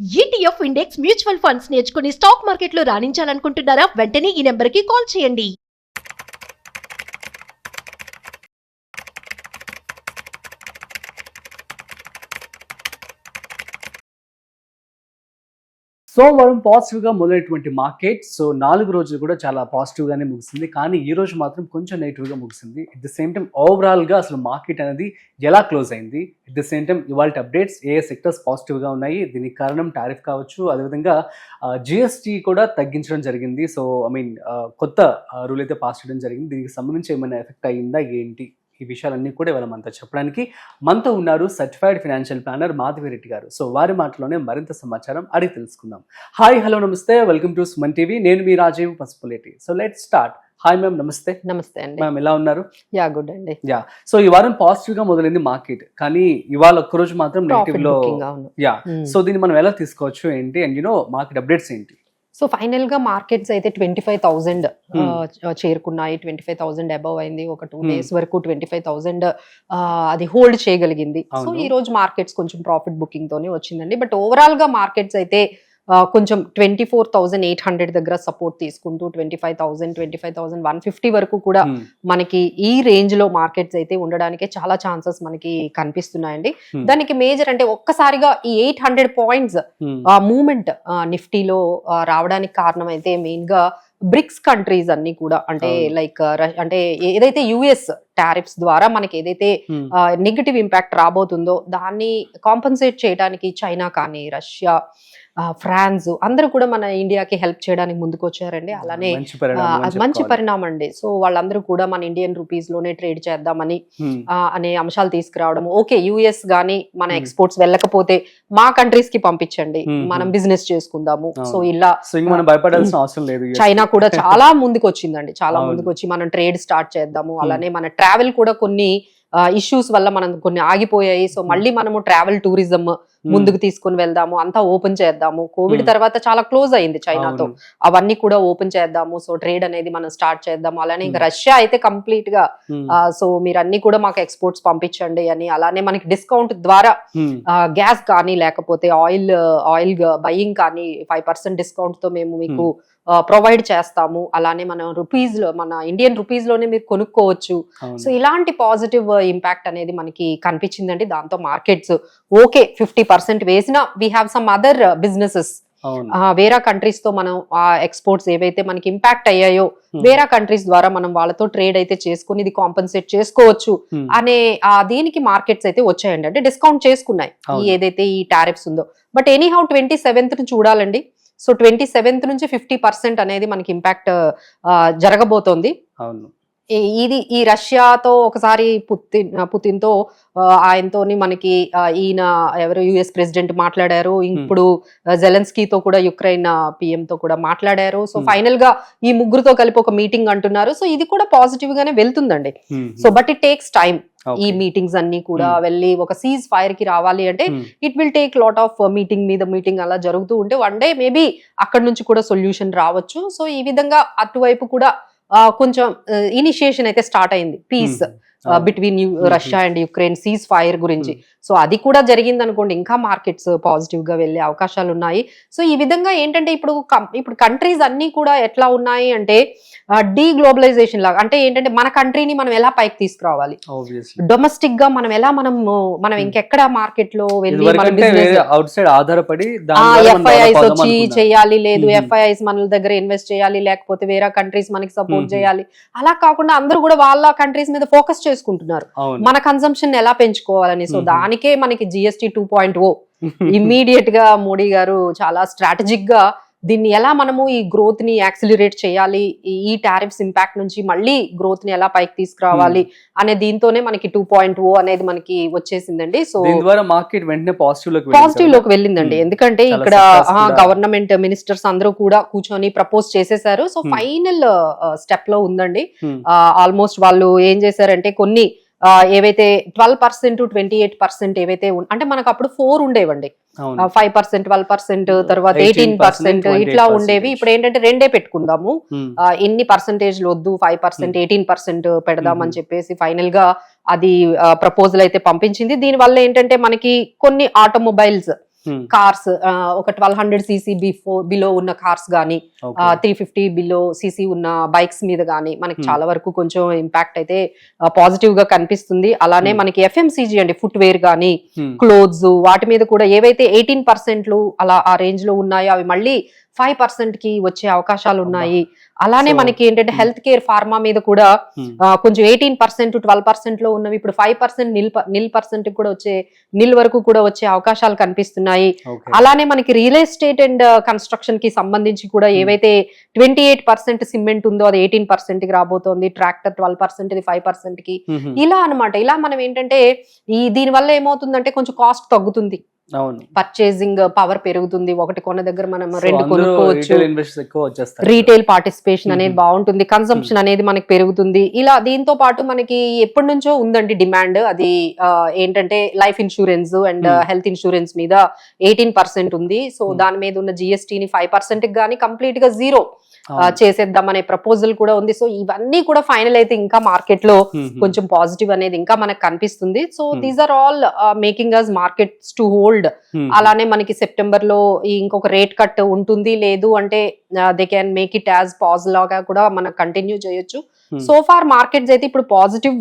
ETF index mutual funds నేర్చుకుని stock మార్కెట్లో రాణించాలనుకుంటున్నారా? వెంటనే ఈ నెంబర్కి కాల్ చేయండి. సోమవారం పాజిటివ్గా మొదలైనటువంటి మార్కెట్. సో 4 రోజులు కూడా చాలా పాజిటివ్గానే ముగిసింది. కానీ ఈ రోజు మాత్రం కొంచెం నెగిటివ్గా ముగిసింది. ఎట్ ద సేమ్ టైం ఓవరాల్గా అసలు మార్కెట్ అనేది ఎలా క్లోజ్ అయింది, ఎట్ ద సేమ్ టైం ఇవాళ అప్డేట్స్ ఏ సెక్టర్స్ పాజిటివ్గా ఉన్నాయి, దీనికి కారణం టారిఫ్ కావచ్చు, అదేవిధంగా జిఎస్టీ కూడా తగ్గించడం జరిగింది. సో కొత్త రూల్ అయితే పాస్ చేయడం జరిగింది. దీనికి సంబంధించి ఏమైనా ఎఫెక్ట్ అయ్యిందా ఏంటి, ఈ విషయాలన్నీ కూడా ఇవాళ మనతో చెప్పడానికి మనతో ఉన్నారు సర్టిఫైడ్ ఫైనాన్షియల్ ప్లానర్ మాధవిరెడ్డి గారు. సో వారి మాటలోనే మరింత సమాచారం అడిగి తెలుసుకుందాం. హాయ్, హలో, నమస్తే, వెల్కమ్ టు సుమన్ టీవీ. నేను మీ Rajeev Pasupuleti. So let's start. Hi ma'am, నమస్తే. నమస్తే అండి. మ్యామ్, ఎలా ఉన్నారు? యా, గుడ్ అండి. యా, సో ఈ వారం పాజిటివ్ గా మొదలైంది మార్కెట్, కానీ ఇవాళ ఒక్కరోజు మాత్రం నెగిటివ్ లో. యా, సో దీన్ని మనం ఎలా తీసుకోవచ్చు ఏంటి, అండ్ మార్కెట్ అప్డేట్స్ ఏంటి? సో ఫైనల్ గా మార్కెట్స్ అయితే 25,000 చేరుకున్నాయి. 25,000 అబౌవ్ అయింది. ఒక 2 days వరకు 25,000 అది హోల్డ్ చేయగలిగింది. సో ఈ రోజు మార్కెట్స్ కొంచెం ప్రాఫిట్ బుకింగ్ తోనే వచ్చిందండి. బట్ ఓవరాల్ గా మార్కెట్స్ అయితే కొంచెం 24,800 దగ్గర సపోర్ట్ తీసుకుంటూ 25,000, 25,150 వరకు కూడా మనకి ఈ రేంజ్ లో మార్కెట్స్ అయితే ఉండడానికి చాలా ఛాన్సెస్ మనకి కనిపిస్తున్నాయండి. దానికి మేజర్ అంటే ఒక్కసారిగా ఈ 800 పాయింట్స్ మూవ్మెంట్ నిఫ్టీలో రావడానికి కారణం అయితే మెయిన్ గా బ్రిక్స్ కంట్రీస్ అన్ని కూడా, అంటే లైక్ అంటే ఏదైతే యుఎస్ టారిఫ్స్ ద్వారా మనకి ఏదైతే నెగటివ్ ఇంపాక్ట్ రాబోతుందో దాన్ని కాంపన్సేట్ చేయడానికి చైనా కానీ, రష్యా, ఫ్రాన్స్ అందరూ కూడా మన ఇండియాకి హెల్ప్ చేయడానికి ముందుకు వచ్చారండి. అలానే మంచి పరిణామం అండి. సో వాళ్ళందరూ కూడా మన ఇండియన్ రూపీస్ లోనే ట్రేడ్ చేద్దామని అనే అంశాలు తీసుకురావడం. ఓకే, యుఎస్ గానీ మన ఎక్స్పోర్ట్స్ వెళ్ళకపోతే మా కంట్రీస్ కి పంపించండి, మనం బిజినెస్ చేసుకుందాము. సో ఇలా భయపడాల్సిన అవసరం లేదు. చైనా కూడా చాలా ముందుకు వచ్చిందండి, చాలా ముందుకు వచ్చి మనం ట్రేడ్ స్టార్ట్ చేద్దాము. అలానే మన ట్రావెల్ కూడా కొన్ని ఇష్యూస్ వల్ల మనం కొన్ని ఆగిపోయాయి. సో మళ్ళీ మనము ట్రావెల్ టూరిజం ముందుకు తీసుకుని వెళ్దాము, అంతా ఓపెన్ చేద్దాము. కోవిడ్ తర్వాత చాలా క్లోజ్ అయింది చైనాతో, అవన్నీ కూడా ఓపెన్ చేద్దాము. సో ట్రేడ్ అనేది మనం స్టార్ట్ చేద్దాము. అలానే ఇంకా రష్యా అయితే కంప్లీట్ గా సో మీరు అన్ని కూడా మాకు ఎక్స్పోర్ట్స్ పంపించండి అని, అలానే మనకి డిస్కౌంట్ ద్వారా గ్యాస్ కానీ లేకపోతే ఆయిల్ బయింగ్ కానీ 5% డిస్కౌంట్ తో మేము మీకు ప్రొవైడ్ చేస్తాము. అలానే మన రూపీస్ లో, మన ఇండియన్ రూపీస్ లోనే మీరు కొనుక్కోవచ్చు. సో ఇలాంటి పాజిటివ్ ఇంపాక్ట్ అనేది మనకి కనిపించిందండి. దాంతో మార్కెట్స్ ఓకే 50% వేసినా we have some other businesses వేరే కంట్రీస్ తో మనం ఆ ఎక్స్పోర్ట్స్ ఏవైతే మనకి ఇంపాక్ట్ అయ్యాయో వేరే కంట్రీస్ ద్వారా మనం వాళ్ళతో ట్రేడ్ అయితే చేసుకుని ఇది కాంపన్సేట్ చేసుకోవచ్చు అనే దీనికి మార్కెట్స్ అయితే వచ్చాయండి. అంటే డిస్కౌంట్ చేసుకున్నాయి ఏదైతే ఈ టారిఫ్స్ ఉందో. బట్ ఎనీహౌ 27th చూడాలండి. సో 27th నుంచి 50% అనేది మనకి ఇంపాక్ట్ జరగబోతోంది. ఇది ఈ రష్యాతో ఒకసారి పుతిన్ తో ఆయనతోని మనకి ఈయన ఎవరు యుఎస్ ప్రెసిడెంట్ మాట్లాడారు. ఇప్పుడు జెలెన్స్కీతో కూడా యుక్రెయిన్ పిఎం తో కూడా మాట్లాడారు. సో ఫైనల్ గా ఈ ముగ్గురుతో కలిపి ఒక మీటింగ్ అంటున్నారు. సో ఇది కూడా పాజిటివ్ గానే వెళ్తుందండి. So but it takes time. ఈ మీటింగ్స్ అన్ని కూడా వెళ్ళి ఒక సీజ్ ఫైర్ కి రావాలి అంటే it will take lot of meeting మీద మీటింగ్ అలా జరుగుతూ ఉంటే వన్ డే మేబీ అక్కడ నుంచి కూడా సొల్యూషన్ రావచ్చు. సో ఈ విధంగా అటువైపు కూడా కొంచెం ఇనిషియేషన్ అయితే స్టార్ట్ అయింది piece between Russia and Ukraine cease fire గురించి. సో అది కూడా జరిగింది అనుకోండి, ఇంకా మార్కెట్స్ పాజిటివ్ గా వెళ్లే అవకాశాలు ఉన్నాయి. సో ఈ విధంగా ఏంటంటే ఇప్పుడు కంట్రీస్ అన్ని కూడా ఎట్లా ఉన్నాయి అంటే డీ గ్లోబలైజేషన్ లాగా, అంటే ఏంటంటే మన కంట్రీని మనం ఎలా పైకి తీసుకురావాలి, డొమెస్టిక్ గా మనం ఇంకెక్కడ మార్కెట్ లో వెళ్ళి ఆధారపడి ఎఫ్ఐఐస్ వచ్చి చేయాలి, లేదు ఎఫ్ఐఐస్ మన దగ్గర ఇన్వెస్ట్ చేయాలి, లేకపోతే వేరే కంట్రీస్ మనకి సపోర్ట్ చేయాలి. అలా కాకుండా అందరూ కూడా వాళ్ళ కంట్రీస్ మీద ఫోకస్ చేసుకుంటున్నారు మన కన్సంప్షన్ ఎలా పెంచుకోవాలని. సో దానికే మనకి జిఎస్టీ 2.0 ఇమ్మీడియట్ గా మోడీ గారు చాలా స్ట్రాటజిక్ గా దీన్ని ఎలా మనము ఈ గ్రోత్ ని యాక్సిలరేట్ చేయాలి, ఈ టారిఫ్స్ ఇంపాక్ట్ నుంచి మళ్ళీ గ్రోత్ ని ఎలా పైకి తీసుకురావాలి అనే దీంతోనే మనకి 2.0 అనేది మనకి వచ్చేసిందండి. సో మార్కెట్ వెంటనే పాజిటివ్ లోకి వెళ్ళిందండి. ఎందుకంటే ఇక్కడ గవర్నమెంట్ మినిస్టర్స్ అందరూ కూడా కూర్చొని ప్రపోజ్ చేసేసారు. సో ఫైనల్ స్టెప్ లో ఉందండి. ఆల్మోస్ట్ వాళ్ళు ఏం చేశారంటే కొన్ని ఏవైతే 12%, 28% ఏవైతే అంటే మనకు అప్పుడు 4 ఉండేవండి, 5%, 12%, తర్వాత 18% ఇట్లా ఉండేవి. ఇప్పుడు ఏంటంటే 2 పెట్టుకుందాము, ఎన్ని పర్సెంటేజ్లు వద్దు, 5%, 18% పెడదామని చెప్పేసి ఫైనల్ గా అది ప్రపోజల్ అయితే పంపించింది. దీని వల్ల ఏంటంటే మనకి కొన్ని ఆటోమొబైల్స్ కార్స్ ఒక 1200 cc బిలో ఉన్న కార్స్ గానీ, 350 బిలో సిసి ఉన్న బైక్స్ మీద గానీ మనకి చాలా వరకు కొంచెం ఇంపాక్ట్ అయితే పాజిటివ్ గా కనిపిస్తుంది. అలానే మనకి FMCG అండి, ఫుట్ వేర్ గానీ, క్లోత్స్, వాటి మీద కూడా ఏవైతే 18% అలా ఆ రేంజ్ లో ఉన్నాయో అవి మళ్ళీ 5% కి వచ్చే అవకాశాలు ఉన్నాయి. అలానే మనకి ఏంటంటే హెల్త్ కేర్, ఫార్మా మీద కూడా కొంచెం 18% 12% లో ఉన్నవి ఇప్పుడు 5% నిల్ కూడా వచ్చే నిల్ వరకు కూడా వచ్చే అవకాశాలు కనిపిస్తున్నాయి. అలానే మనకి రియల్ ఎస్టేట్ అండ్ కన్స్ట్రక్షన్ కి సంబంధించి కూడా ఏవైతే 28% సిమెంట్ ఉందో అది 18% కి రాబోతోంది, ట్రాక్టర్ 12%, 5% కి, ఇలా అన్నమాట. ఇలా మనం ఏంటంటే దీని వల్ల ఏమవుతుందంటే కొంచెం కాస్ట్ తగ్గుతుంది, పర్చేసింగ్ పవర్ పెరుగుతుంది, ఒకటి కొన్న దగ్గర మనం రెండు కొనుక్కోవచ్చు, రీటైల్ పార్టిసిపేషన్ అనేది బాగుంటుంది, కన్సంప్షన్ అనేది మనకి పెరుగుతుంది. ఇలా దీంతో పాటు మనకి ఎప్పటి నుంచో ఉందండి డిమాండ్, అది ఏంటంటే life insurance and health insurance మీద 18% ఉంది. సో దాని మీద ఉన్న జిఎస్టీని 5% గానీ కంప్లీట్ గా 0 చేసేద్దాం అనే ప్రపోజల్ కూడా ఉంది. సో ఇవన్నీ కూడా ఫైనల్ అయితే ఇంకా మార్కెట్ లో కొంచెం పాజిటివ్ అనేది ఇంకా మనకు కనిపిస్తుంది. So these are all making us markets to hold. అలానే మనకి సెప్టెంబర్ లో ఇంకొక రేట్ కట్ ఉంటుంది, లేదు అంటే they can make it as pause లాగా కూడా మనం కంటిన్యూ చేయొచ్చు. సో ఫార్ మార్కెట్స్ అయితే ఇప్పుడు పాజిటివ్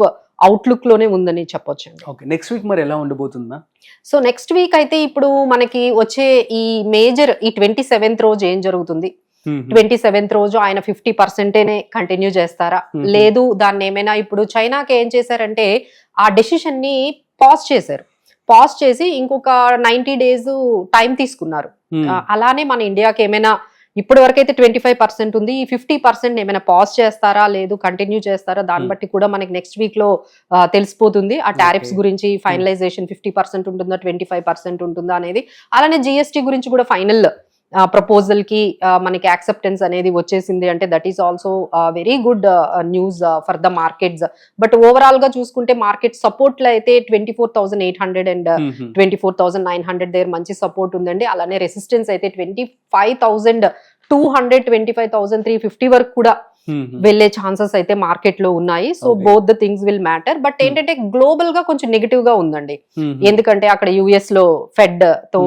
అవుట్లుక్ లోనే ఉందని చెప్పొచ్చు. నెక్స్ట్ వీక్ మరి ఎలా ఉండబోతుందా? సో నెక్స్ట్ వీక్ అయితే ఇప్పుడు మనకి వచ్చే ఈ మేజర్ ఈ 27th రోజు ఏం జరుగుతుంది, 27th రోజు ఆయన 50%నే కంటిన్యూ చేస్తారా, లేదు దాన్ని ఏమైనా ఇప్పుడు చైనాకి ఏం చేశారంటే ఆ డెసిషన్ ని పాజ్ చేసి ఇంకొక 90 days టైం తీసుకున్నారు. అలానే మన ఇండియాకి ఏమైనా ఇప్పటి వరకు అయితే 25% ఉంది, ఈ 50% ఏమైనా పాజ్ చేస్తారా లేదు కంటిన్యూ చేస్తారా, దాన్ని బట్టి కూడా మనకి నెక్స్ట్ వీక్ లో తెలిసిపోతుంది. ఆ టారిఫ్స్ గురించి ఫైనలైజేషన్ 50% ఉంటుందా 25% ఉంటుందా అనేది. అలానే జిఎస్టీ గురించి కూడా ఫైనల్ ప్రపోజల్ కి మనకి యాక్సెప్టెన్స్ అనేది వచ్చేసింది. అంటే that is also very good news for the markets. But overall గా చూసుకుంటే మార్కెట్ సపోర్ట్ లో అయితే 24,800 అండ్ 24,900 దగ్గర మంచి సపోర్ట్ ఉందండి. అలానే రెసిస్టెన్స్ అయితే 25,200 25,350 వరకు కూడా వెళ్లే ఛాన్సెస్ అయితే మార్కెట్ లో ఉన్నాయి. So both the things will matter. But ఏంటంటే గ్లోబల్ గా కొంచెం నెగిటివ్ గా ఉందండి, ఎందుకంటే అక్కడ యుఎస్ లో ఫెడ్ తో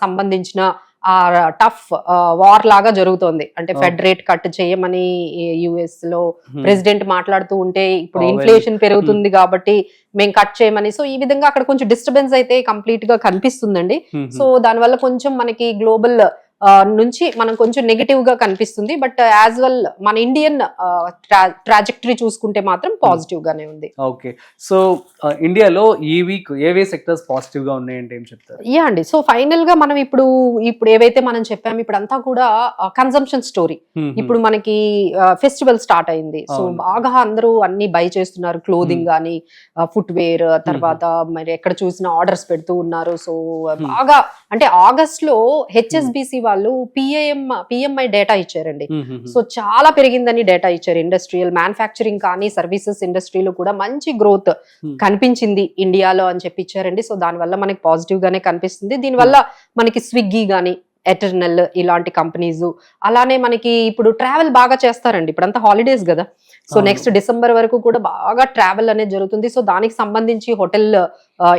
సంబంధించిన ఆ టఫ్ వార్ లాగా జరుగుతోంది. అంటే ఫెడ్ రేట్ కట్ చేయమని యుఎస్ లో ప్రెసిడెంట్ మాట్లాడుతూ ఉంటే ఇప్పుడు ఇన్ఫ్లేషన్ పెరుగుతుంది కాబట్టి మేము కట్ చేయమని. సో ఈ విధంగా అక్కడ కొంచెం డిస్టర్బెన్స్ అయితే కంప్లీట్ గా కనిపిస్తుందండి. సో దానివల్ల కొంచెం మనకి గ్లోబల్ నుంచి మనం కొంచెం నెగిటివ్ గా కనిపిస్తుంది. బట్ యాజ్ వెల్ మన ఇండియన్ ట్రాజెక్టరీ చూసుకుంటే మాత్రం పాజిటివ్ గానే ఉంది. ఓకే, సో ఇండియాలో ఈ వీక్ ఏవే సెక్టర్స్ పాజిటివ్ గా ఉన్నాయంటే ఏం చెప్తారు? యా అండి, సో ఫైనల్ గా మనం ఇప్పుడు ఏవైతే మనం చెప్పాము ఇప్పుడు అంతా కూడా కన్సంప్షన్ స్టోరీ. ఇప్పుడు మనకి ఫెస్టివల్ స్టార్ట్ అయింది, సో బాగా అందరూ అన్ని బై చేస్తున్నారు, క్లోదింగ్ గానీ, ఫుట్ వేర్, తర్వాత మరి ఎక్కడ చూసినా ఆర్డర్స్ పెడుతూ ఉన్నారు. సో బాగా అంటే ఆగస్ట్ లో హెచ్ఎస్బిసి వాళ్ళు పిఎంఐ డేటా ఇచ్చారండి. సో చాలా పెరిగిందని డేటా ఇచ్చారు. ఇండస్ట్రియల్ మ్యానుఫ్యాక్చరింగ్ కానీ సర్వీసెస్ ఇండస్ట్రీలో కూడా మంచి గ్రోత్ కనిపించింది ఇండియాలో అని చెప్పి ఇచ్చారండి. సో దానివల్ల మనకి పాజిటివ్ గానే కనిపిస్తుంది. దీనివల్ల మనకి స్విగ్గీ గానీ, ఎటర్నల్ ఇలాంటి కంపెనీస్, అలానే మనకి ఇప్పుడు ట్రావెల్ బాగా చేస్తారండి, ఇప్పుడంతా హాలిడేస్ కదా. సో నెక్స్ట్ డిసెంబర్ వరకు కూడా బాగా ట్రావెల్ అనేది జరుగుతుంది. సో దానికి సంబంధించి హోటల్,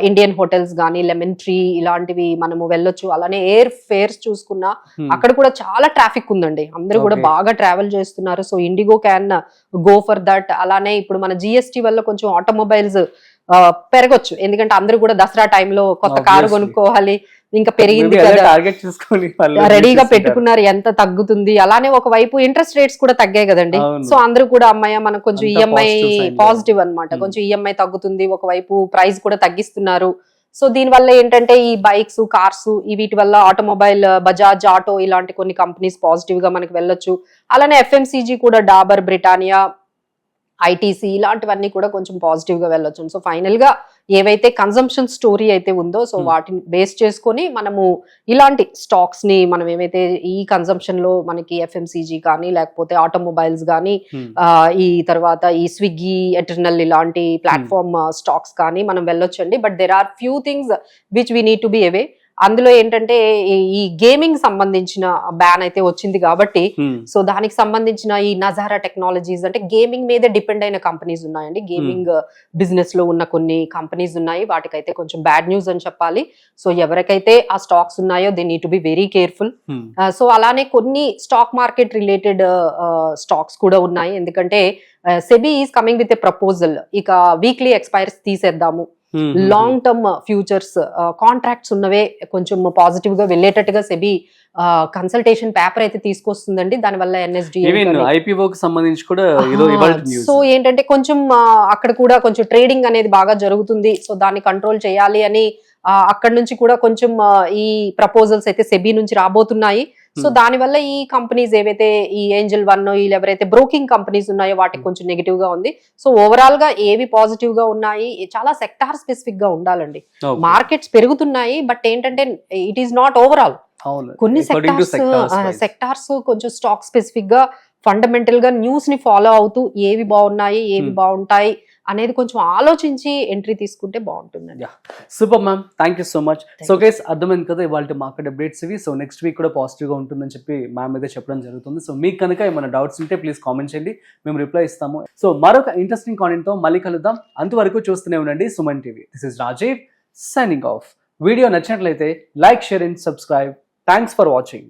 ఇండియన్ హోటల్స్ గానీ, లెమన్ ట్రీ ఇలాంటివి మనము వెళ్ళొచ్చు. అలానే ఎయిర్ ఫేర్స్ చూసుకున్నా అక్కడ కూడా చాలా ట్రాఫిక్ ఉందండి, అందరూ కూడా బాగా ట్రావెల్ చేస్తున్నారు. So IndiGo can go for that. అలానే ఇప్పుడు మన జిఎస్టీ వల్ల కొంచెం ఆటోమొబైల్స్ పెరగొచ్చు, ఎందుకంటే అందరూ కూడా దసరా టైంలో కొత్త కారు కొనుక్కోవాలి, ఇంకా పెరిగింది కదా, రెడీగా పెట్టుకున్నారు ఎంత తగ్గుతుంది. అలానే ఒకవైపు ఇంట్రెస్ట్ రేట్స్ కూడా తగ్గాయి కదండి. సో అందరూ కూడా అమ్మాయి మనకు కొంచెం ఈఎంఐ పాజిటివ్ అన్నమాట, కొంచెం ఈఎంఐ తగ్గుతుంది, ఒకవైపు ప్రైస్ కూడా తగ్గిస్తున్నారు. సో దీని వల్ల ఏంటంటే ఈ బైక్స్, కార్స్ వీటి వల్ల ఆటోమొబైల్, బజాజ్ ఆటో ఇలాంటి కొన్ని కంపెనీస్ పాజిటివ్ గా మనకి వెళ్ళొచ్చు. అలానే ఎఫ్ఎంసీజీ కూడా డాబర్, బ్రిటానియా, ఐటీసీ ఇలాంటివన్నీ కూడా కొంచెం పాజిటివ్ గా వెళ్ళొచ్చు. సో ఫైనల్ గా ఏవైతే కన్సంప్షన్ స్టోరీ అయితే ఉందో, సో వాటిని బేస్ చేసుకొని మనము ఇలాంటి స్టాక్స్ ని మనం ఏవైతే ఈ కన్సంప్షన్ లో మనకి ఎఫ్ఎంసీజీ కానీ, లేకపోతే ఆటోమొబైల్స్ కానీ, ఈ తర్వాత ఈ స్విగ్గీ, ఎటర్నల్ ఇలాంటి ప్లాట్ఫామ్ స్టాక్స్ కానీ మనం వెళ్ళొచ్చండి. But there are few things which we need to be away. అందులో ఏంటంటే ఈ గేమింగ్ సంబంధించిన బ్యాన్ అయితే వచ్చింది కాబట్టి సో దానికి సంబంధించిన ఈ నజారా టెక్నాలజీస్ అంటే గేమింగ్ మీదే డిపెండ్ అయిన కంపెనీస్ ఉన్నాయండి. గేమింగ్ బిజినెస్ లో ఉన్న కొన్ని కంపెనీస్ ఉన్నాయి, వాటికైతే కొంచెం బ్యాడ్ న్యూస్ అని చెప్పాలి. సో ఎవరికైతే ఆ స్టాక్స్ ఉన్నాయో they need to be very careful. So అలానే కొన్ని స్టాక్ మార్కెట్ రిలేటెడ్ స్టాక్స్ కూడా ఉన్నాయి. ఎందుకంటే SEBI is coming with a proposal, ఇక వీక్లీ ఎక్స్పైర్స్ తీసేద్దాము, లాంగ్ టర్మ్ ఫ్యూచర్స్ కాంట్రాక్ట్స్ ఉన్నవే కొంచెం పాజిటివ్ గా వెళ్ళేటట్టుగా సెబీ కన్సల్టేషన్ పేపర్ అయితే తీసుకొస్తుందండి. దానివల్ల ఎన్ఎస్డి ఐపీఓకి సంబంధించి కూడా సో ఏంటంటే కొంచెం అక్కడ కూడా కొంచెం ట్రేడింగ్ అనేది బాగా జరుగుతుంది. సో దాన్ని కంట్రోల్ చేయాలి అని అక్కడ నుంచి కూడా కొంచెం ఈ ప్రపోజల్స్ అయితే సెబీ నుంచి రాబోతున్నాయి. సో దానివల్ల ఈ కంపెనీస్ ఏవైతే ఈ ఏంజల్ వన్ వీళ్ళు ఎవరైతే బ్రోకింగ్ కంపెనీస్ ఉన్నాయో వాటికి కొంచెం నెగిటివ్ గా ఉంది. సో ఓవరాల్ గా ఏవి పాజిటివ్ గా ఉన్నాయి, చాలా సెక్టార్ స్పెసిఫిక్ గా ఉండాలండి. మార్కెట్స్ పెరుగుతున్నాయి బట్ ఏంటంటే ఇట్ ఈస్ నాట్ ఓవరాల్. కొన్ని సెక్టార్స్ కొంచెం స్టాక్ స్పెసిఫిక్ గా ఫండమెంటల్ గా న్యూస్ ని ఫాలో అవుతూ ఏవి బాగున్నాయి ఏవి బాగుంటాయి అనేది కొంచెం ఆలోచించి ఎంట్రీ తీసుకుంటే బాగుంటుందండి. Super ma'am, thank you so much. So guys అర్థమైంది కదా ఇవాళ మార్కెట్ అప్డేట్స్ ఇవి. సో నెక్స్ట్ వీక్ కూడా పాజిటివ్ గా ఉంటుందని చెప్పి మ్యామ్ అయితే చెప్పడం జరుగుతుంది. సో మీకు కనుక ఏమైనా డౌట్స్ ఉంటే ప్లీజ్ కామెంట్ చేయండి, మేము రిప్లై ఇస్తాము. సో మరొక ఇంట్రెస్టింగ్ కాంటెంట్ తో మళ్ళీ కలుద్దాం. అంతవరకు చూస్తూనే ఉండండి Suman TV. This is Rajeev signing off. Video నచ్చినట్లయితే like, share and subscribe. Thanks for watching.